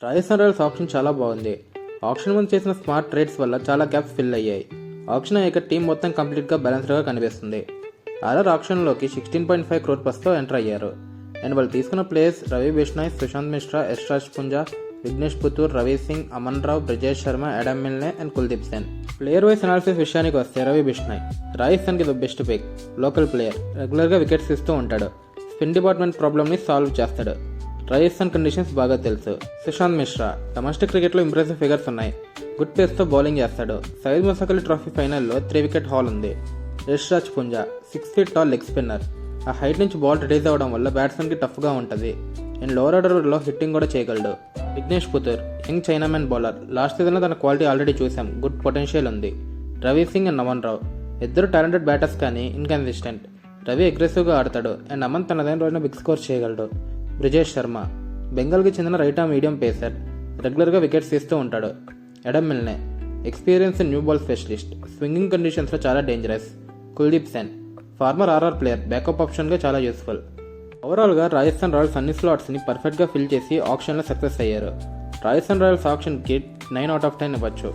Rajasthan Royals option చాలా బాగుంది. Option ముందు చేసిన స్మార్ట్ ట్రేడ్స్ వల్ల చాలా గ్యాప్స్ ఫిల్ అయ్యాయి. ఆప్షన్ అయ్యాక టీం మొత్తం కంప్లీట్గా బ్యాలెన్స్డ్గా కనిపిస్తుంది. ఆర్ఆర్ ఆప్షన్లోకి 16.5 crore ప్లస్తో ఎంటర్ అయ్యారు. అండ్ వాళ్ళు తీసుకున్న players Ravi Bishnoi, Sushant Mishra, Yashraj Punja, Vignesh Puthur, Ravi Singh, Aman Rao, Brijesh Sharma, Adam Milne and Kuldeep Sen. Player wise analysis విషయానికి వస్తే రవి బిష్నాయ్ రాజస్థాన్కి the best pick. Local player, రెగ్యులర్గా వికెట్స్ ఇస్తూ ఉంటాడు. స్పిన్ డిపార్ట్మెంట్ ప్రాబ్లమ్ని సాల్వ్ చేస్తాడు. రాజస్థాన్ కండిషన్స్ బాగా తెలుసు. సుశాంత్ మిశ్రా డొమెస్టిక్ క్రికెట్లో ఇంప్రెసివ్ ఫిగర్స్ ఉన్నాయి. గుడ్ పేస్తో బౌలింగ్ చేస్తాడు. సయీద్ ముస్తక్ అలీ ట్రోఫీ ఫైనల్లో 3 wicket haul ఉంది. Yashraj Punja 6 feet tall leg spinner. ఆ హైట్ నుంచి బాల్ రిలీజ్ అవ్వడం వల్ల బ్యాట్స్మెన్కి టఫ్గా ఉంటుంది. అండ్ లోవర్ ఆర్డర్లో హిట్టింగ్ కూడా చేయగలడు. Vignesh Puthur young chinaman bowler. Last సీజన్లో తన క్వాలిటీ ఆల్రెడీ చూసాం. గుడ్ పొటెన్షియల్ ఉంది. రవి సింగ్ అండ్ అమన్ రావ్ ఇద్దరు టాలెంటెడ్ బ్యాటర్స్ కానీ ఇన్కన్సిస్టెంట్. రవి అగ్రెసివ్గా ఆడతాడు అండ్ అమన్ తనదైన రోజున బిగ్ స్కోర్ చేయగలడు. బ్రిజేష్ శర్మ బెంగాల్కి చెందిన రైట్ ఆర్మ్ మీడియం పేసర్. రెగ్యులర్గా వికెట్స్ తీస్తూ ఉంటాడు. Adam Milne experience new ball specialist. Swinging కండిషన్స్లో చాలా dangerous. Kuldeep Sen former RR player. Backup ఆప్షన్గా చాలా యూస్ఫుల్. ఓవరాల్గా రాజస్థాన్ రాయల్స్ అన్ని స్లాట్స్ని పర్ఫెక్ట్గా ఫిల్ చేసి ఆప్షన్లో సక్సెస్ అయ్యారు. రాజస్థాన్ రాయల్స్ ఆప్షన్కి 9 out of 10 ఇవ్వచ్చు.